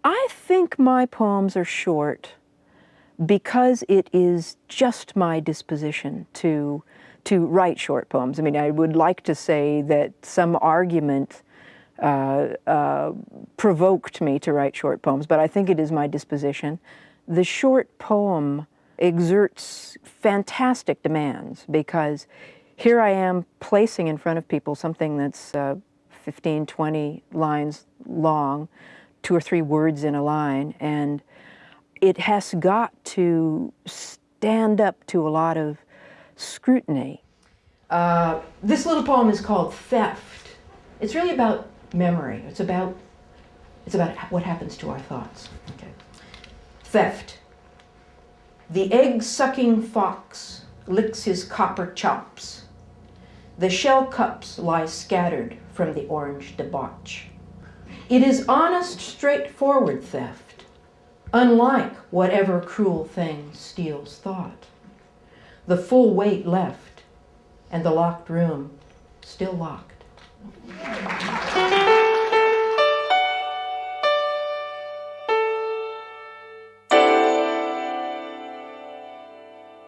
I think my poems are short because it is just my disposition to write short poems. I mean, I would like to say that some argument provoked me to write short poems, but I think it is my disposition. The short poem exerts fantastic demands because here I am placing in front of people something that's 15, 20 lines long, 2 or 3 words in a line, and it has got to stand up to a lot of scrutiny. This little poem is called Theft. It's really about memory. It's about what happens to our thoughts. Okay. Theft. The egg-sucking fox licks his copper chops. The shell cups lie scattered from the orange debauch. It is honest, straightforward theft, unlike whatever cruel thing steals thought. The full weight left, and the locked room still locked.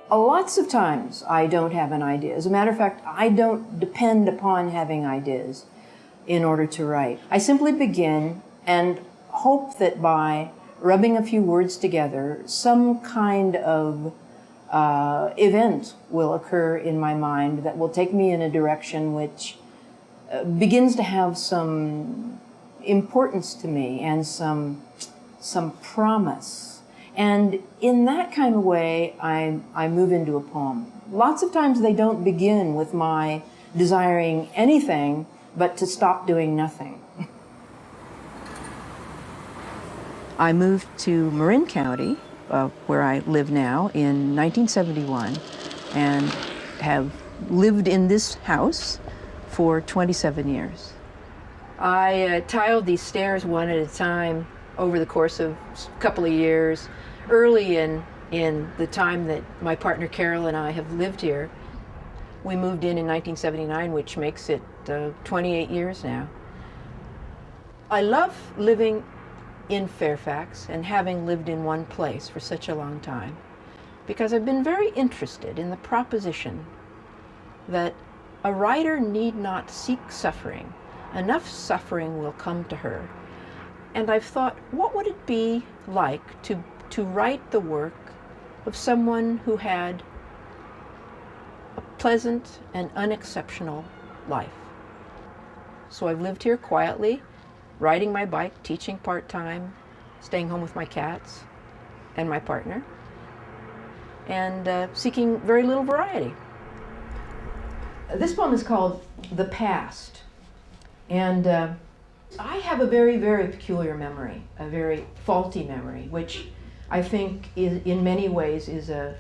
Lots of times I don't have an idea. As a matter of fact, I don't depend upon having ideas in order to write. I simply begin and hope that by rubbing a few words together, some kind of event will occur in my mind that will take me in a direction which begins to have some importance to me and some promise. And in that kind of way, I move into a poem. Lots of times they don't begin with my desiring anything but to stop doing nothing. I moved to Marin County, where I live now, in 1971, and have lived in this house for 27 years. I tiled these stairs one at a time over the course of a couple of years. Early in the time that my partner Carol and I have lived here, we moved in 1979, which makes it 28 years now. I love living in Fairfax and having lived in one place for such a long time because I've been very interested in the proposition that a writer need not seek suffering. Enough suffering will come to her. And I've thought, what would it be like to write the work of someone who had a pleasant and unexceptional life? So I've lived here quietly, riding my bike, teaching part-time, staying home with my cats and my partner, and seeking very little variety. This poem is called The Past, and I have a very, very peculiar memory, a very faulty memory, which I think is, in many ways, is an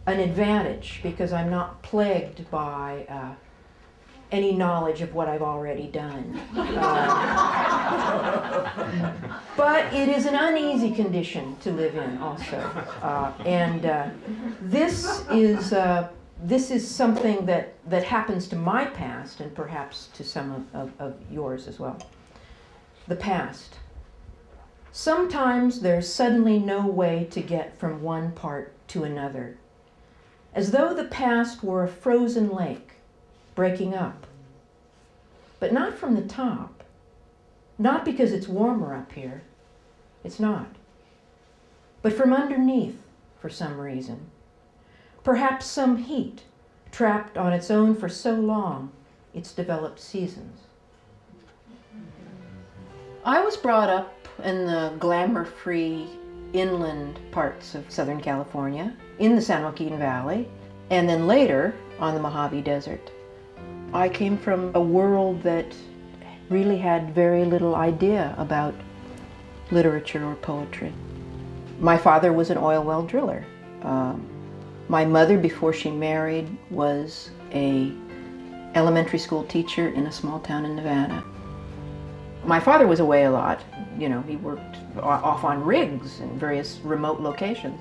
advantage because I'm not plagued by any knowledge of what I've already done. But it is an uneasy condition to live in also. This is something that happens to my past and perhaps to some of yours as well. The past. Sometimes there's suddenly no way to get from one part to another, as though the past were a frozen lake breaking up. But not from the top. Not because it's warmer up here. It's not. But from underneath, for some reason. Perhaps some heat, trapped on its own for so long, it's developed seasons. I was brought up in the glamour-free inland parts of Southern California, in the San Joaquin Valley, and then later on the Mojave Desert. I came from a world that really had very little idea about literature or poetry. My father was an oil well driller. My mother, before she married, was an elementary school teacher in a small town in Nevada. My father was away a lot. You know, he worked off on rigs in various remote locations.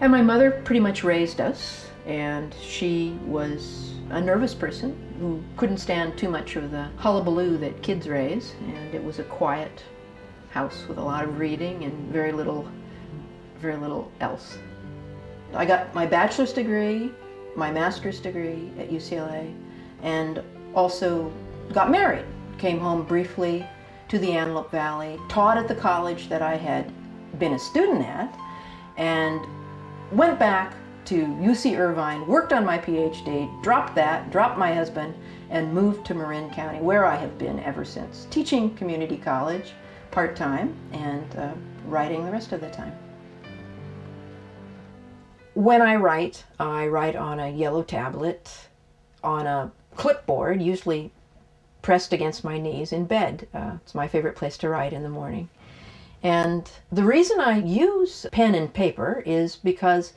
And my mother pretty much raised us, and she was a nervous person who couldn't stand too much of the hullabaloo that kids raise, and it was a quiet house with a lot of reading and very little else. I got my bachelor's degree, my master's degree at UCLA, and also got married. Came home briefly to the Antelope Valley, taught at the college that I had been a student at, and went back to UC Irvine, worked on my PhD, dropped my husband, and moved to Marin County, where I have been ever since, teaching community college part-time and writing the rest of the time. When I write on a yellow tablet, on a clipboard, usually pressed against my knees in bed. It's my favorite place to write in the morning. And the reason I use pen and paper is because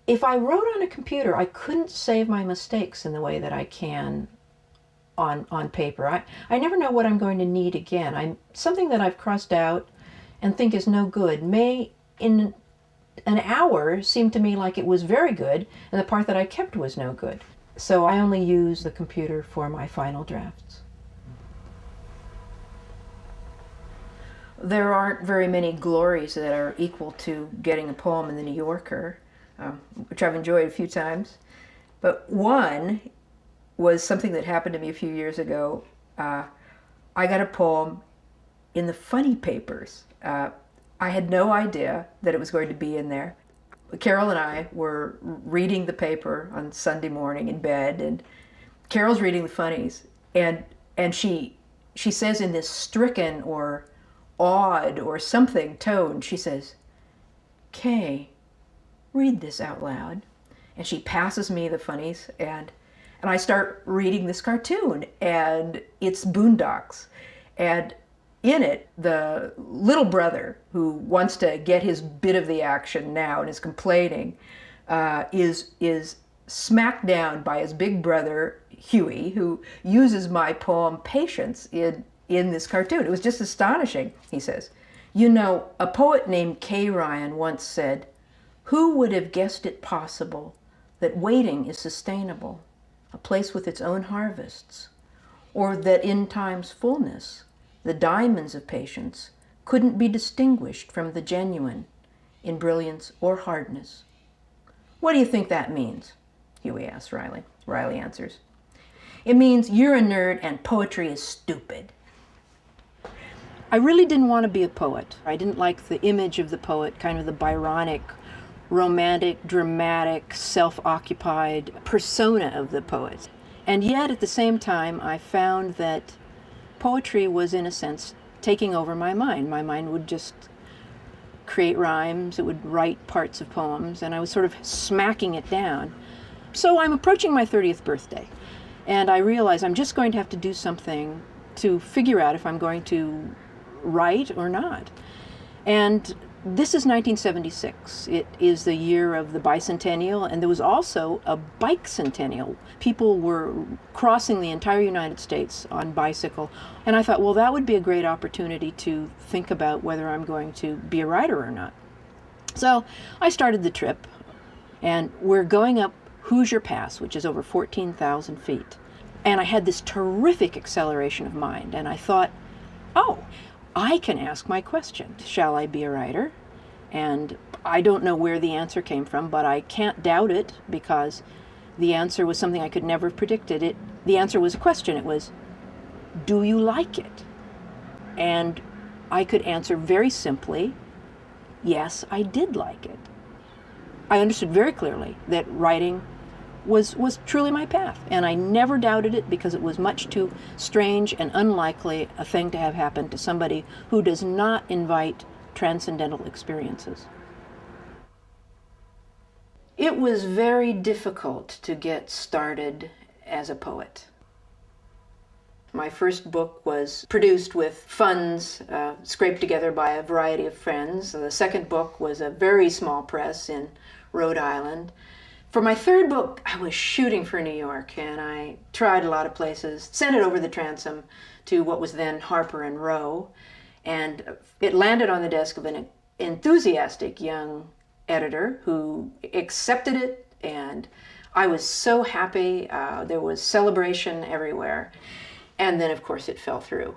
if I wrote on a computer, I couldn't save my mistakes in the way that I can on paper. I never know what I'm going to need again. Something that I've crossed out and think is no good may, in an hour, seem to me like it was very good, and the part that I kept was no good. So I only use the computer for my final drafts. There aren't very many glories that are equal to getting a poem in the New Yorker, which I've enjoyed a few times. But one was something that happened to me a few years ago. I got a poem in the funny papers. I had no idea that it was going to be in there. Carol and I were reading the paper on Sunday morning in bed, and Carol's reading the funnies, and she says in this stricken or awed or something tone, she says, "Kay, read this out loud." And she passes me the funnies, and I start reading this cartoon, and it's Boondocks. And in it, the little brother who wants to get his bit of the action now and is complaining is smacked down by his big brother, Huey, who uses my poem Patience in this cartoon. It was just astonishing, he says. "You know, a poet named Kay Ryan once said, 'Who would have guessed it possible that waiting is sustainable, a place with its own harvests, or that in time's fullness, the diamonds of patience couldn't be distinguished from the genuine in brilliance or hardness.' What do you think that means?" Huey asks Riley. Riley answers, "It means you're a nerd and poetry is stupid." I really didn't want to be a poet. I didn't like the image of the poet, kind of the Byronic, romantic, dramatic, self-occupied persona of the poet. And yet, at the same time, I found that poetry was, in a sense, taking over my mind. My mind would just create rhymes, it would write parts of poems, and I was sort of smacking it down. So I'm approaching my 30th birthday, and I realize I'm just going to have to do something to figure out if I'm going to write or not. And this is 1976. It is the year of the bicentennial, and there was also a bike centennial. People were crossing the entire United States on bicycle, and I thought, well, that would be a great opportunity to think about whether I'm going to be a writer or not. So I started the trip, and we're going up Hoosier Pass, which is over 14,000 feet. And I had this terrific acceleration of mind, and I thought, oh, I can ask my question. Shall I be a writer? And I don't know where the answer came from, but I can't doubt it because the answer was something I could never have predicted. The answer was a question. It was, do you like it? And I could answer very simply, yes, I did like it. I understood very clearly that writing was truly my path, and I never doubted it because it was much too strange and unlikely a thing to have happened to somebody who does not invite transcendental experiences. It was very difficult to get started as a poet. My first book was produced with funds scraped together by a variety of friends. The second book was a very small press in Rhode Island. For my third book, I was shooting for New York, and I tried a lot of places, sent it over the transom to what was then Harper and Row, and it landed on the desk of an enthusiastic young editor who accepted it, and I was so happy. There was celebration everywhere. And then, of course, it fell through.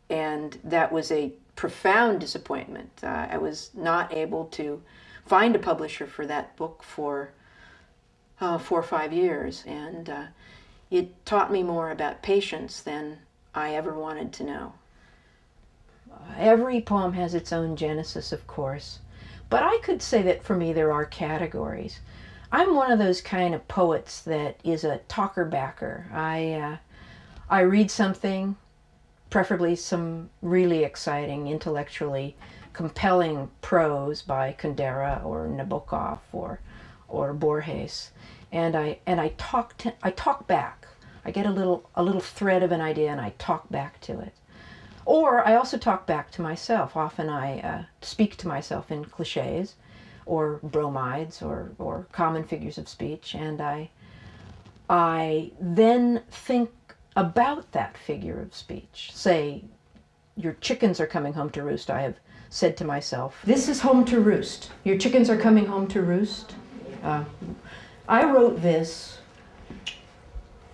And that was a profound disappointment. I was not able to find a publisher for that book for 4 or 5 years, and it taught me more about patience than I ever wanted to know. Every poem has its own genesis, of course, but I could say that for me there are categories. I'm one of those kind of poets that is a talker-backer. I read something, preferably some really exciting, intellectually compelling prose by Kundera or Nabokov or Borges, and I talk back. I get a little thread of an idea and I talk back to it. Or I also talk back to myself. Often I speak to myself in cliches or bromides or common figures of speech, and I then think about that figure of speech. Say, your chickens are coming home to roost. I have said to myself, this is home to roost. Your chickens are coming home to roost. I wrote this.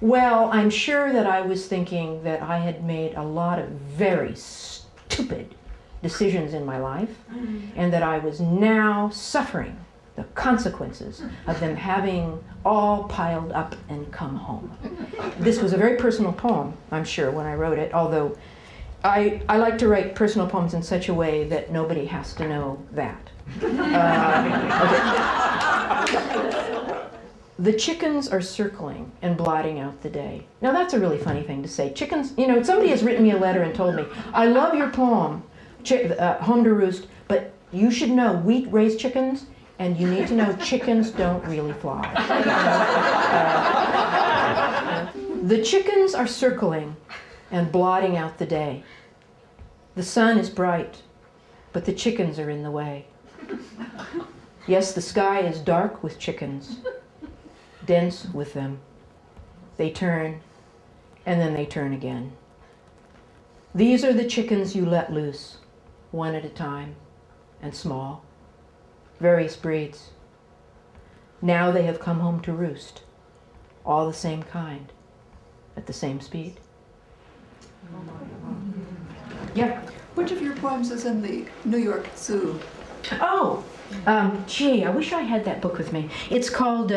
Well, I'm sure that I was thinking that I had made a lot of very stupid decisions in my life, and that I was now suffering the consequences of them having all piled up and come home. This was a very personal poem, I'm sure, when I wrote it, although I like to write personal poems in such a way that nobody has to know that. Okay. The chickens are circling and blotting out the day. Now that's a really funny thing to say. Chickens, you know, somebody has written me a letter and told me, I love your poem, Home to Roost, but you should know we raise chickens, and you need to know chickens don't really fly. The chickens are circling and blotting out the day. The sun is bright, but the chickens are in the way. Yes, the sky is dark with chickens, dense with them. They turn, and then they turn again. These are the chickens you let loose, one at a time, and small, various breeds. Now they have come home to roost, all the same kind, at the same speed. Yeah? Which of your poems is in the New York Zoo? Oh, gee, I wish I had that book with me. It's called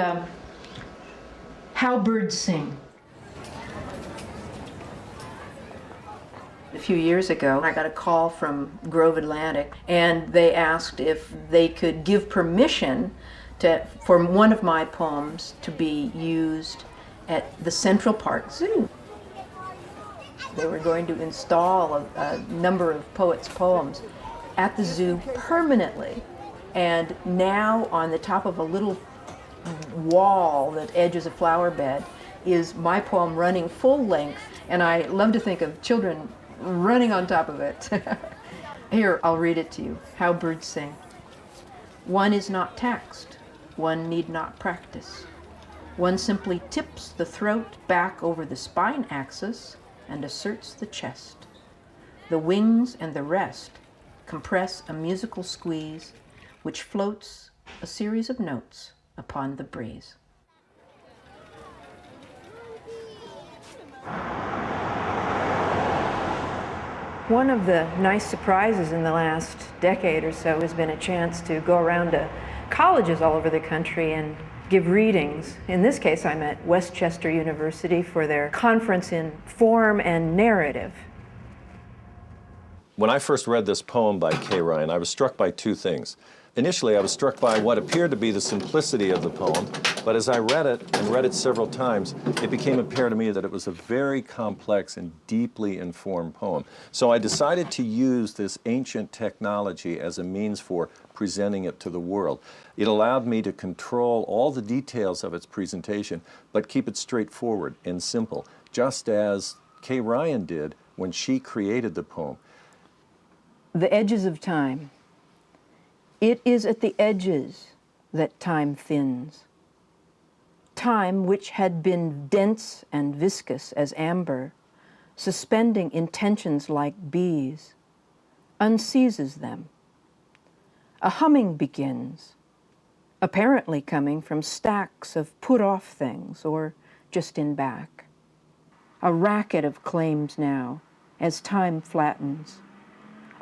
How Birds Sing. A few years ago, I got a call from Grove Atlantic, and they asked if they could give permission for one of my poems to be used at the Central Park Zoo. They were going to install a number of poets' poems at the zoo permanently, and now on the top of a little wall that edges a flower bed is my poem running full length, and I love to think of children running on top of it. Here, I'll read it to you. How Birds Sing. One is not taxed. One need not practice. One simply tips the throat back over the spine axis and asserts the chest. The wings and the rest compress a musical squeeze which floats a series of notes upon the breeze. One of the nice surprises in the last decade or so has been a chance to go around to colleges all over the country and give readings. In this case, I'm at Westchester University for their conference in form and narrative. When I first read this poem by Kay Ryan, I was struck by two things. Initially, I was struck by what appeared to be the simplicity of the poem, but as I read it, and read it several times, it became apparent to me that it was a very complex and deeply informed poem. So I decided to use this ancient technology as a means for presenting it to the world. It allowed me to control all the details of its presentation, but keep it straightforward and simple, just as Kay Ryan did when she created the poem. The edges of time. It is at the edges that time thins. Time which had been dense and viscous as amber, suspending intentions like bees, unseizes them. A humming begins, apparently coming from stacks of put-off things or just in back. A racket of claims now, as time flattens.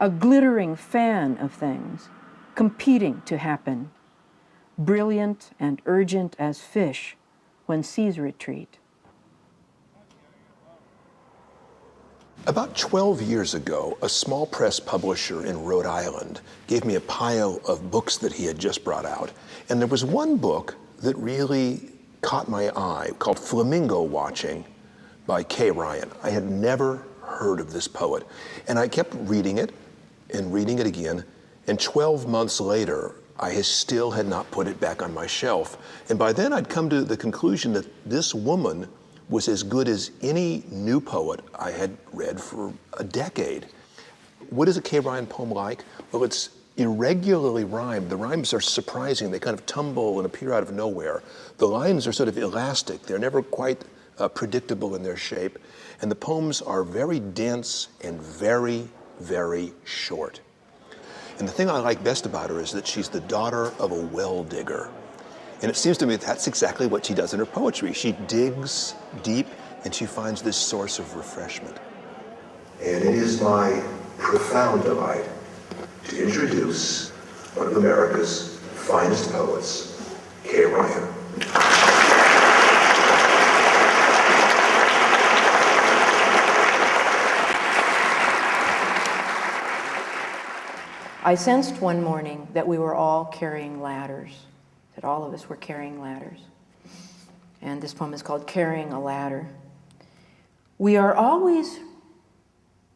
a glittering fan of things, competing to happen, brilliant and urgent as fish when seas retreat. About 12 years ago, a small press publisher in Rhode Island gave me a pile of books that he had just brought out. And there was one book that really caught my eye called Flamingo Watching by Kay Ryan. I had never heard of this poet. And I kept reading it and reading it again. And 12 months later, I still had not put it back on my shelf. And by then I'd come to the conclusion that this woman was as good as any new poet I had read for a decade. What is a Kay Ryan poem like? Well, it's irregularly rhymed. The rhymes are surprising. They kind of tumble and appear out of nowhere. The lines are sort of elastic. They're never quite predictable in their shape. And the poems are very dense and very, very short. And the thing I like best about her is that she's the daughter of a well digger. And it seems to me that's exactly what she does in her poetry. She digs deep and she finds this source of refreshment. And it is my profound delight to introduce one of America's finest poets, Kay Ryan. I sensed one morning that we were all carrying ladders, that all of us were carrying ladders. And this poem is called Carrying a Ladder. We are always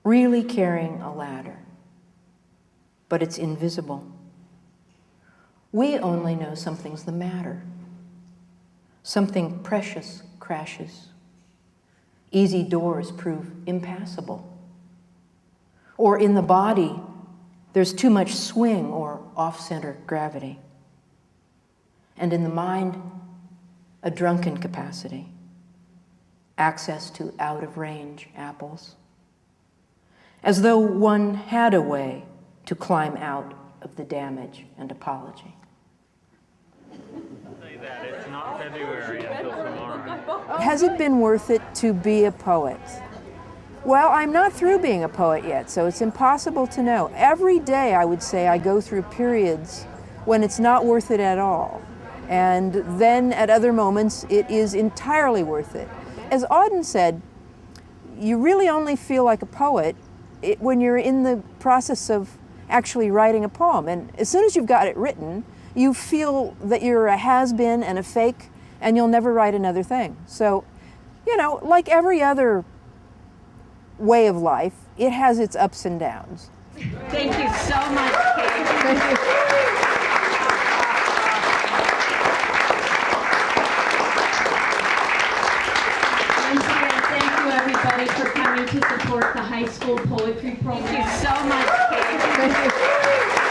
really carrying a ladder, but it's invisible. We only know something's the matter. Something precious crashes. Easy doors prove impassable. Or in the body, there's too much swing or off-center gravity. And in the mind, a drunken capacity, access to out-of-range apples, as though one had a way to climb out of the damage and apology. Say that it's not February until tomorrow. Has it been worth it to be a poet? Well, I'm not through being a poet yet, so it's impossible to know. Every day, I would say, I go through periods when it's not worth it at all. And then at other moments, it is entirely worth it. As Auden said, you really only feel like a poet when you're in the process of actually writing a poem. And as soon as you've got it written, you feel that you're a has-been and a fake, and you'll never write another thing. So, you know, like every other way of life, it has its ups and downs. Thank you so much, Kay. Thank you. Once again, thank you everybody for coming to support the high school poetry program. Thank you so much, Kay. Thank you.